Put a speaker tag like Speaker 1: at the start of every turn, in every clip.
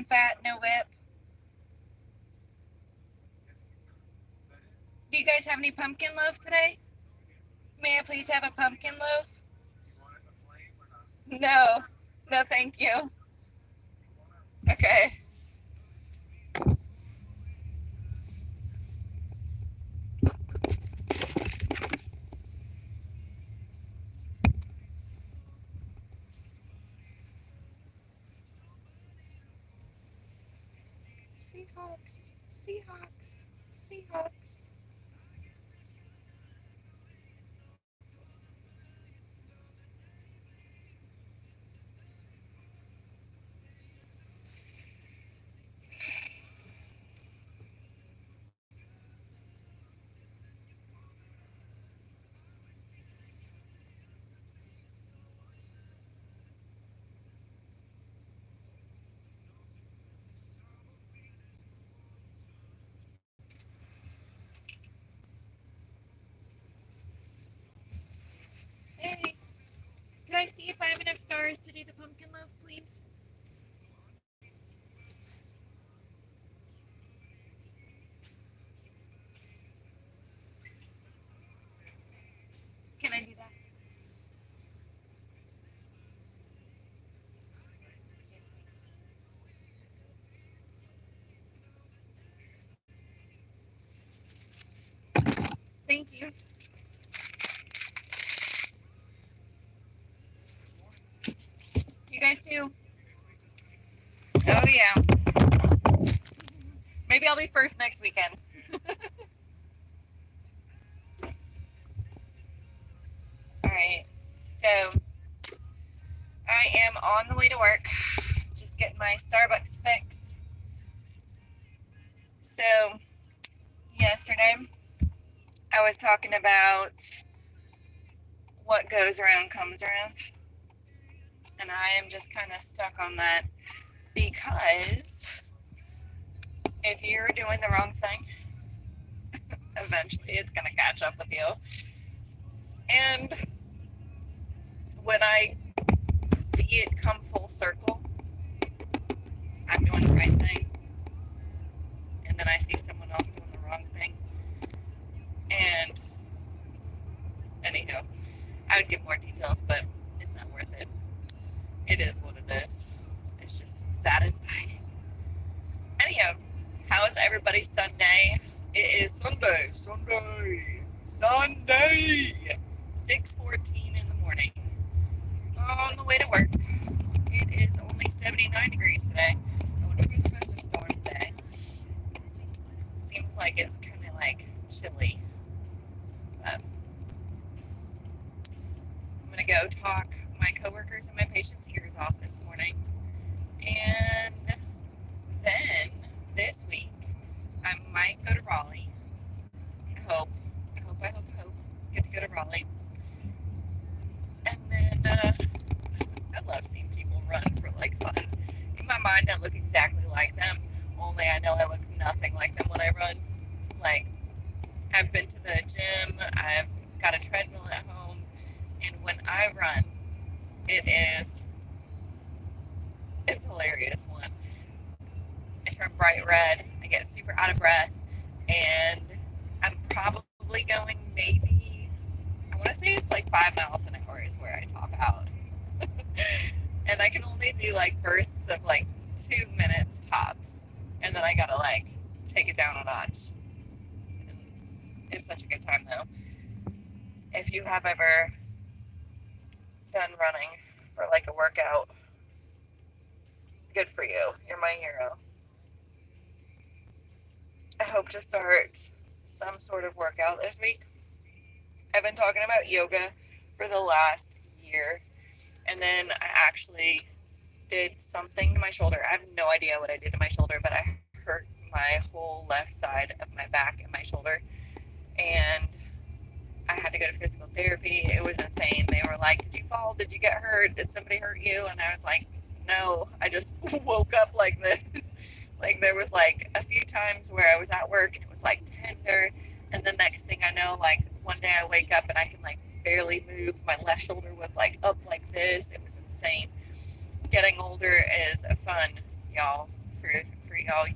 Speaker 1: non-fat, no whip. Do you guys have any pumpkin loaf today? May I please have a pumpkin loaf? No. No, thank you. Okay. Seahawks, Seahawks, Seahawks. Hey, can I see if I have enough stars to do the pumpkin loaf, please? Can I do that? Yes, please. Thank you. You guys too. Oh yeah. Maybe I'll be first next weekend. Alright. So I am on the way to work. Just getting my Starbucks fix. So yesterday I was talking about what goes around comes around. And I am just kind of stuck on that because if you're doing the wrong thing, eventually it's going to catch up with you. And when I see it come full circle, I'm doing the right thing. And then I see someone else doing the wrong thing. And anyhow, I would give more details, but it's not worth it. It is what it is. It's just satisfying. Anyhow, how is everybody's Sunday? It is Sunday. 6:14 in the morning. On the way to work. It is only 79 degrees today. I wonder if it's supposed to storm today. Seems like it's kind of like chilly. But I'm going to go talk my coworkers and my patients' ears off this morning. And then this week, I might go to Raleigh. I hope. Get to go to Raleigh. And then I love seeing people run for like fun. In my mind, I look exactly like them. Only I know I look nothing like them when I run. Like, I've been to the gym. I've got a treadmill at home. And when I run, it's a hilarious one. I turn bright red. I get super out of breath. And I'm probably going maybe, I want to say it's like 5 miles an hour is where I top out. And I can only do like bursts of like 2 minutes tops. And then I gotta like take it down a notch. And it's such a good time though. If you have ever done running for like a workout, good for you. You're my hero. I hope to start some sort of workout this week. I've been talking about yoga for the last year. And then I actually did something to my shoulder. I have no idea what I did to my shoulder, but I hurt my whole left side of my back and my shoulder. And I had to go to physical therapy. It was insane. They were like, did you fall? Did you get hurt? Did somebody hurt you? And I was like, no, I just woke up like this. Like there was like a few times where I was at work and it was like tender. And the next thing I know, like one day I wake up and I can like barely move. My left shoulder was like up like this. It was insane. Getting older is fun, y'all. for y'all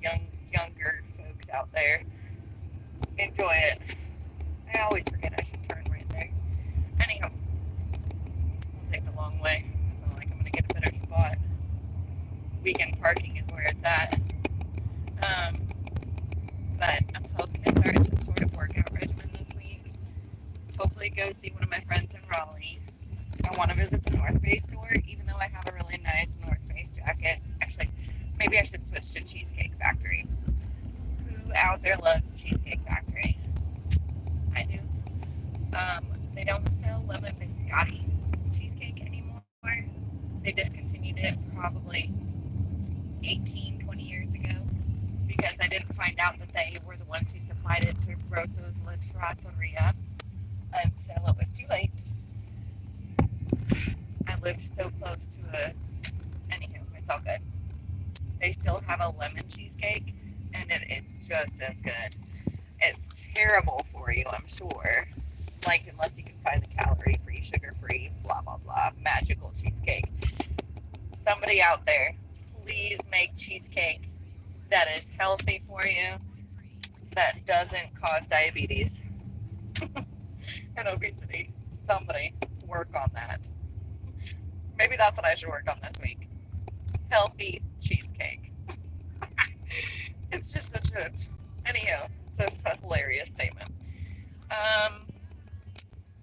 Speaker 1: younger folks out there. Enjoy it. I always forget I should turn right there. Anyhow, I'll take the long way. I feel like I'm gonna get a better spot. Weekend parking is where it's at. But I'm hoping to start some sort of workout regimen this week. Hopefully go see one of my friends in Raleigh. I want to visit the North Face store, even though I have a really nice North Face jacket. Actually, maybe I should switch to Cheesecake Factory. Who out there loves Cheesecake Factory? I do. They don't sell lemon biscotti cheesecake anymore. They discontinued it probably 18, 20 years ago because I didn't find out that they were the ones who supplied it to Grosso's La Trattoria until it was too late. I lived so close to anywho, it's all good. They still have a lemon cheesecake, and it is just as good. It's terrible for you, I'm sure. Like, unless you can find the calorie-free, sugar-free, blah, blah, blah, magical cheesecake. Somebody out there, please make cheesecake that is healthy for you, that doesn't cause diabetes and obesity. Somebody work on that. Maybe that's what I should work on this week. Healthy cheesecake. It's just such a... Anyhow, it's a hilarious statement.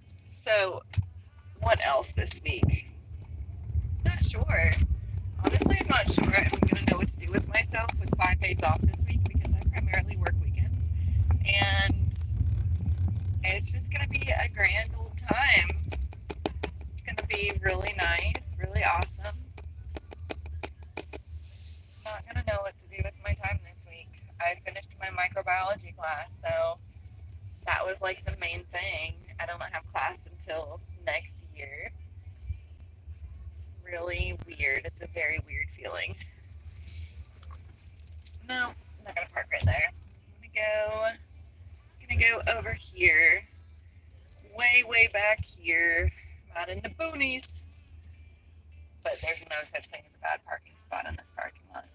Speaker 1: So, what else this week? Not sure. Honestly, I'm not sure I'm going to know what to do with myself with 5 days off this week because I primarily work weekends. And it's just going to be a grand old time. It's going to be really nice, really awesome. Not going to know what to do with my time this week. I finished my microbiology class, so that was like the main thing. I don't have class until next year. It's really weird. It's a very weird feeling. No, I'm not gonna park right there. I'm gonna go over here. Way back here. Out in the boonies. But there's no such thing as a bad parking spot in this parking lot.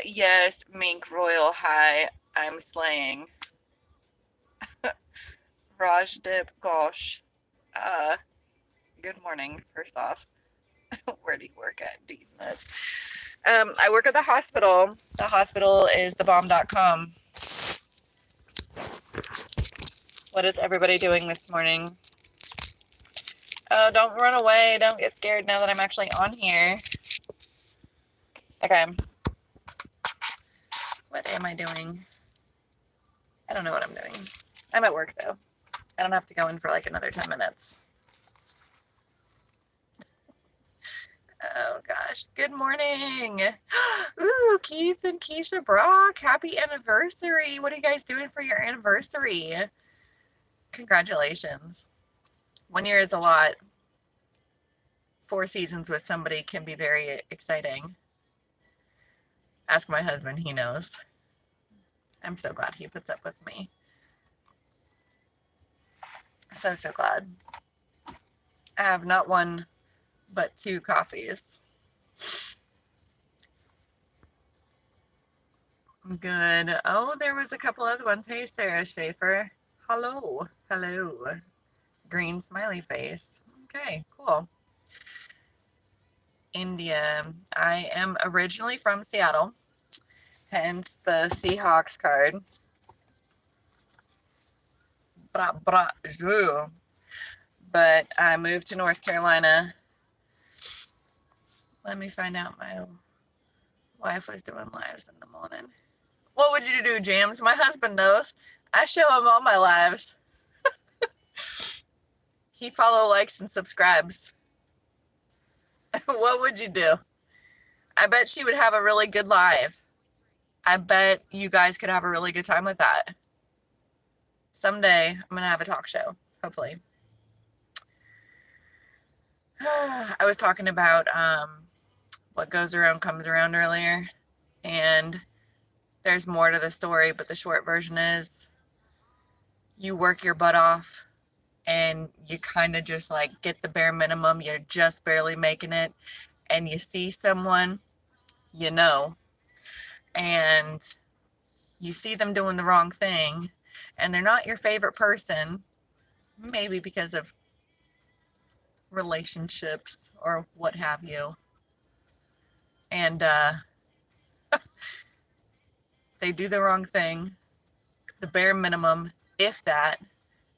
Speaker 1: Yes, Mink Royal High. I'm slaying. Rajdip Ghosh. Good morning, first off. Where do you work at? These nuts. I work at the hospital. The hospital is thebomb.com. What is everybody doing this morning? Oh, don't run away. Don't get scared now that I'm actually on here. Okay. What am I doing? I don't know what I'm doing. I'm at work, though. I don't have to go in for like another 10 minutes. Oh, gosh. Good morning. Ooh, Keith and Keisha Brock. Happy anniversary. What are you guys doing for your anniversary? Congratulations. 1 year is a lot. 4 seasons with somebody can be very exciting. Ask my husband. He knows. I'm so glad he puts up with me. So glad. I have not one, but 2 coffees. Good. Oh, there was a couple other ones. Hey, Sarah Schaefer. Hello. Green smiley face. Okay, cool. India. I am originally from Seattle, hence the Seahawks card. But I moved to North Carolina. Let me find out. My wife was doing lives in the morning. What would you do, James? My husband knows. I show him all my lives. He follows, likes, and subscribes. What would you do? I bet she would have a really good live. I bet you guys could have a really good time with that. Someday, I'm going to have a talk show, hopefully. I was talking about what goes around comes around earlier, and there's more to the story, but the short version is you work your butt off and you kind of just like get the bare minimum, you're just barely making it, and you see someone, you know, and you see them doing the wrong thing, and they're not your favorite person, maybe because of relationships or what have you, and they do the wrong thing, the bare minimum, if that,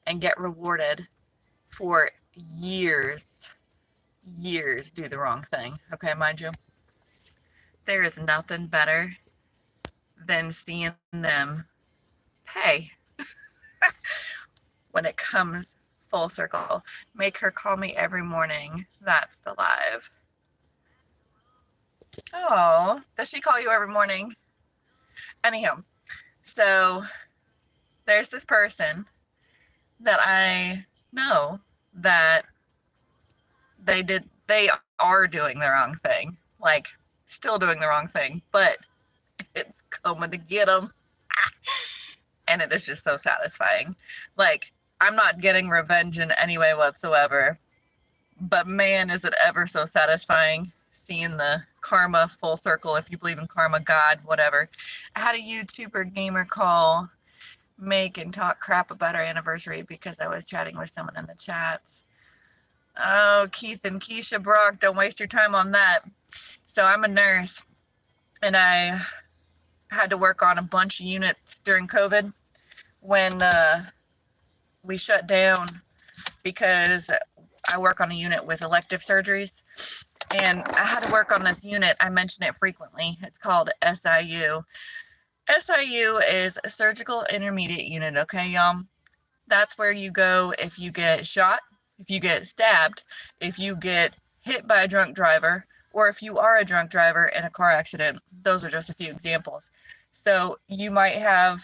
Speaker 1: and get rewarded for years do the wrong thing. Okay, mind you, there is nothing better than seeing them pay when it comes full circle. Make her call me every morning. That's the live. Oh, does she call you every morning? Anyhow, so there's this person that I know that they are doing the wrong thing. Like, still doing the wrong thing, but it's coming to get them. And it is just so satisfying. Like, I'm not getting revenge in any way whatsoever, but man, is it ever so satisfying seeing the karma full circle, if you believe in karma, God, whatever. I had a YouTuber gamer call, make and talk crap about our anniversary because I was chatting with someone in the chats. Oh, Keith and Keisha Brock, don't waste your time on that. So I'm a nurse, and I had to work on a bunch of units during COVID when we shut down, because I work on a unit with elective surgeries, and I had to work on this unit. I mention it frequently. It's called SIU. SIU is a surgical intermediate unit, okay, y'all? That's where you go if you get shot, if you get stabbed, if you get hit by a drunk driver, or if you are a drunk driver in a car accident. Those are just a few examples. So you might have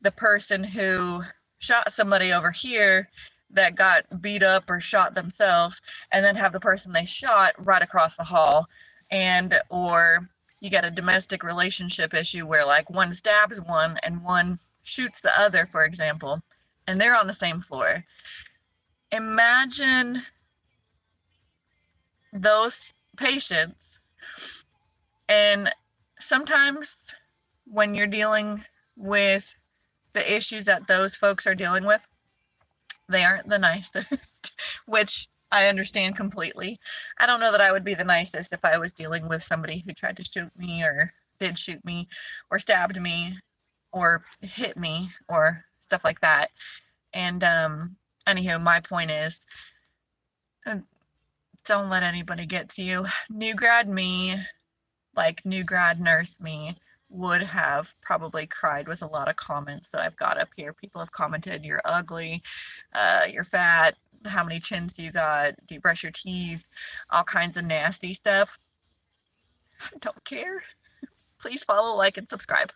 Speaker 1: the person who shot somebody over here that got beat up or shot themselves, and then have the person they shot right across the hall. And or you get a domestic relationship issue where like one stabs one and one shoots the other, for example, and they're on the same floor. Imagine those patients. And sometimes when you're dealing with the issues that those folks are dealing with, they aren't the nicest, which I understand completely. I don't know that I would be the nicest if I was dealing with somebody who tried to shoot me or did shoot me or stabbed me or hit me or stuff like that. And anywho, my point is, don't let anybody get to you. New grad me, like new grad nurse me, would have probably cried with a lot of comments that I've got up here. People have commented, you're ugly, you're fat, how many chins you got, do you brush your teeth, all kinds of nasty stuff. I don't care. Please follow, like, and subscribe.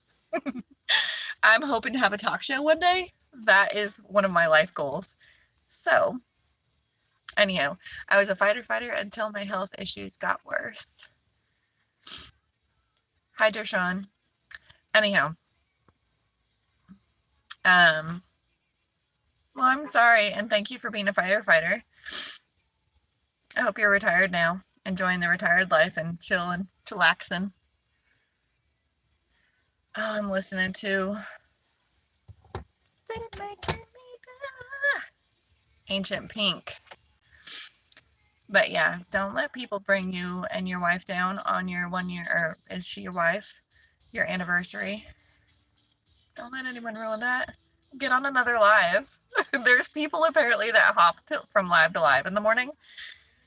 Speaker 1: I'm hoping to have a talk show one day. That is one of my life goals. So, anyhow, I was a fighter until my health issues got worse. Hi, Dershawn. Anyhow, well, I'm sorry, and thank you for being a fighter. I hope you're retired now, enjoying the retired life and chilling, chillaxing. Oh, I'm listening to Ancient Pink. But yeah, don't let people bring you and your wife down on your 1 year, or is she your wife? Your anniversary. Don't let anyone ruin that. Get on another live. There's people apparently that hop from live to live in the morning,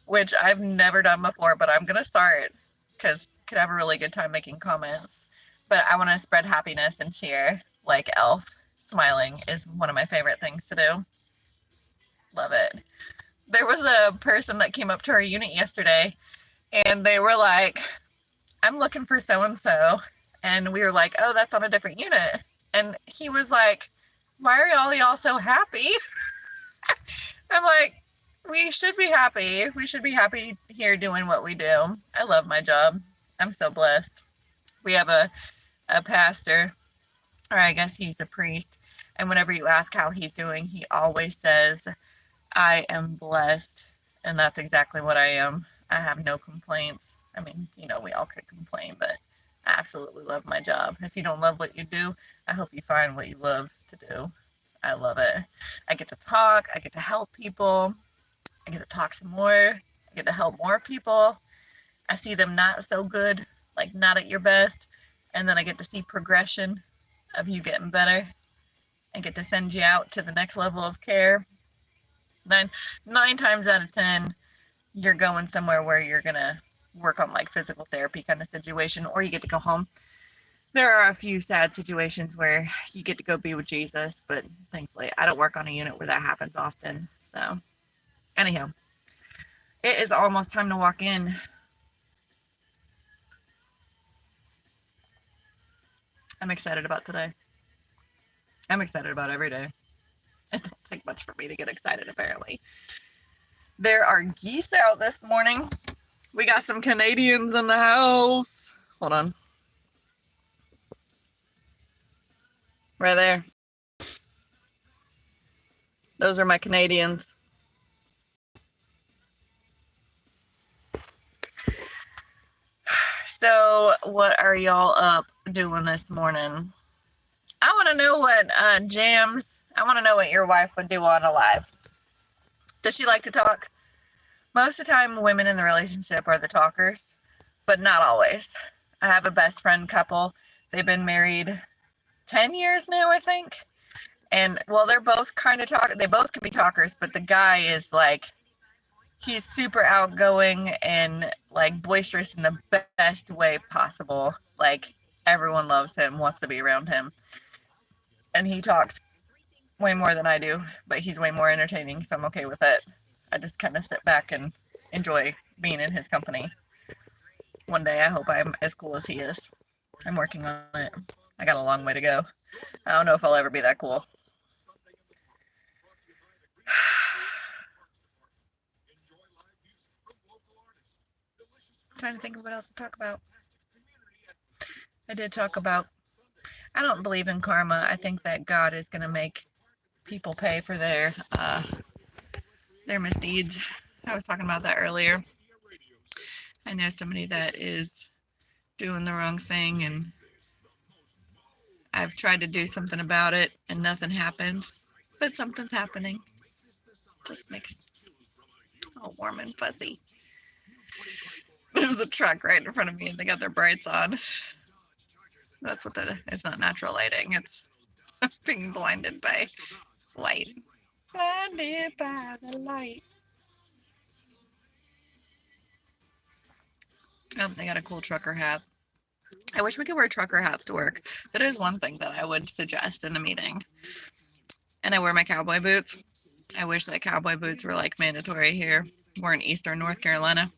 Speaker 1: which I've never done before, but I'm going to start because I could have a really good time making comments. But I want to spread happiness and cheer like Elf. Smiling is one of my favorite things to do. Love it. There was a person that came up to our unit yesterday, and they were like, I'm looking for so-and-so. And we were like, oh, that's on a different unit. And he was like, why are all y'all so happy? I'm like, we should be happy. We should be happy here doing what we do. I love my job. I'm so blessed. We have a pastor, or I guess he's a priest. And whenever you ask how he's doing, he always says, I am blessed, and that's exactly what I am. I have no complaints. I mean, we all could complain, but I absolutely love my job. If you don't love what you do, I hope you find what you love to do. I love it. I get to talk. I get to help people. I get to talk some more. I get to help more people. I see them not so good, like not at your best, and then I get to see progression of you getting better and get to send you out to the next level of care. Nine times out of 10, you're going somewhere where you're going to work on like physical therapy kind of situation, or you get to go home. There are a few sad situations where you get to go be with Jesus, but thankfully I don't work on a unit where that happens often. So anyhow, it is almost time to walk in. I'm excited about today. I'm excited about every day. It don't take much for me to get excited, apparently. There are geese out this morning. We got some Canadians in the house. Hold on. Right there. Those are my Canadians. So, what are y'all up doing this morning? I want to know what I want to know what your wife would do on a live. Does she like to talk? Most of the time, women in the relationship are the talkers, but not always. I have a best friend couple. They've been married 10 years now, I think. And, well, they're both kind of they both can be talkers, but the guy is like, he's super outgoing and like boisterous in the best way possible. Like, everyone loves him, wants to be around him. And he talks way more than I do, but he's way more entertaining, so I'm okay with it. I just kind of sit back and enjoy being in his company. One day I hope I'm as cool as he is. I'm working on it. I got a long way to go. I don't know if I'll ever be that cool. I'm trying to think of what else to talk about. I did talk about, I don't believe in karma. I think that God is going to make people pay for their misdeeds. I was talking about that earlier. I know somebody that is doing the wrong thing, and I've tried to do something about it, and nothing happens. But something's happening. Just makes all warm and fuzzy. There's a truck right in front of me, and they got their brights on. That's what it's not natural lighting. It's being blinded by light. Blinded by the light. Oh, they got a cool trucker hat. I wish we could wear trucker hats to work. That is one thing that I would suggest in a meeting. And I wear my cowboy boots. I wish that cowboy boots were like mandatory here. We're in Eastern North Carolina.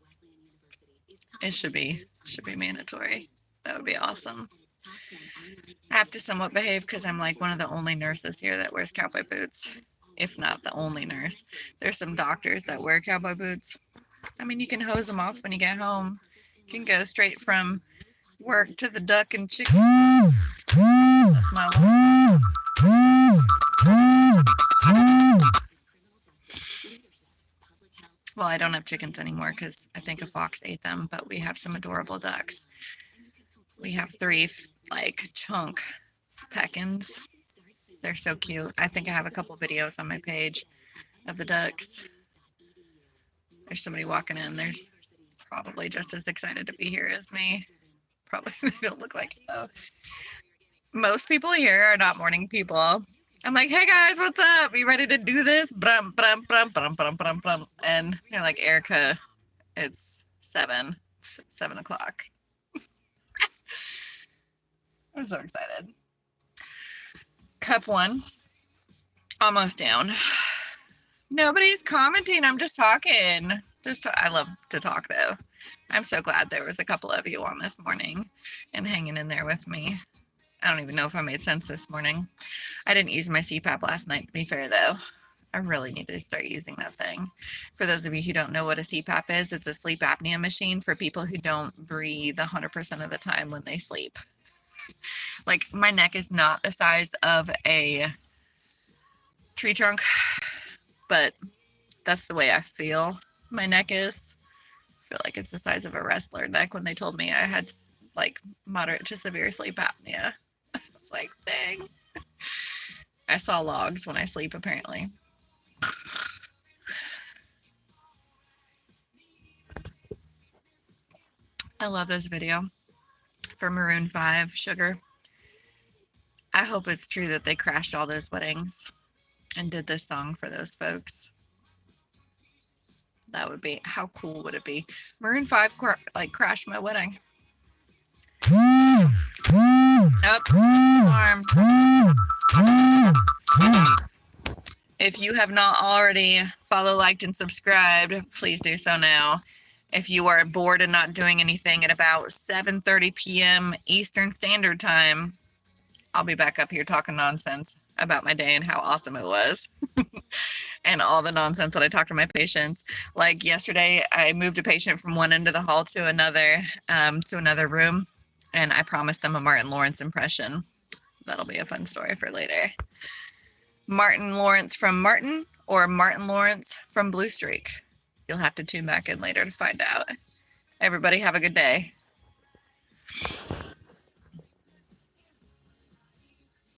Speaker 1: It should be mandatory. That would be awesome. I have to somewhat behave because I'm like one of the only nurses here that wears cowboy boots, if not the only nurse. There's some doctors that wear cowboy boots. I mean, you can hose them off when you get home. You can go straight from work to the duck and chicken. That's my one. Well, I don't have chickens anymore because I think a fox ate them, but we have some adorable ducks. We have 3 like chunk peckins. They're so cute. I think I have a couple videos on my page of the ducks. There's somebody walking in. They're probably just as excited to be here as me. Probably they don't look like it though. Most people here are not morning people. I'm like, hey guys, what's up? You ready to do this? Brum, brum, brum, brum, brum, brum, brum. And they're like, Erica, it's 7 o'clock. I'm so excited. Cup 1, almost down. Nobody's commenting. I'm just talking. I love to talk though. I'm so glad there was a couple of you on this morning and hanging in there with me. I don't even know if I made sense this morning. I didn't use my CPAP last night, to be fair though. I really need to start using that thing. For those of you who don't know what a CPAP is, it's a sleep apnea machine for people who don't breathe 100% of the time when they sleep. Like, my neck is not the size of a tree trunk, but That's the way I feel my neck is. I feel like it's the size of a wrestler neck when they told me I had like moderate to severe sleep apnea. It's like, dang. I saw logs when I sleep, apparently. I love this video for Maroon 5, Sugar. I hope it's true that they crashed all those weddings and did this song for those folks. That would be, how cool would it be? Maroon 5 crashed my wedding. Arm. If you have not already followed, liked, and subscribed, please do so now. If you are bored and not doing anything at about 7:30 p.m. Eastern Standard Time, I'll be back up here talking nonsense about my day and how awesome it was. And all the nonsense that I talk to my patients. Like yesterday, I moved a patient from one end of the hall to another room, and I promised them a Martin Lawrence impression. That'll be a fun story for later. Martin Lawrence from Martin or Martin Lawrence from Blue Streak? You'll have to tune back in later to find out. Everybody have a good day.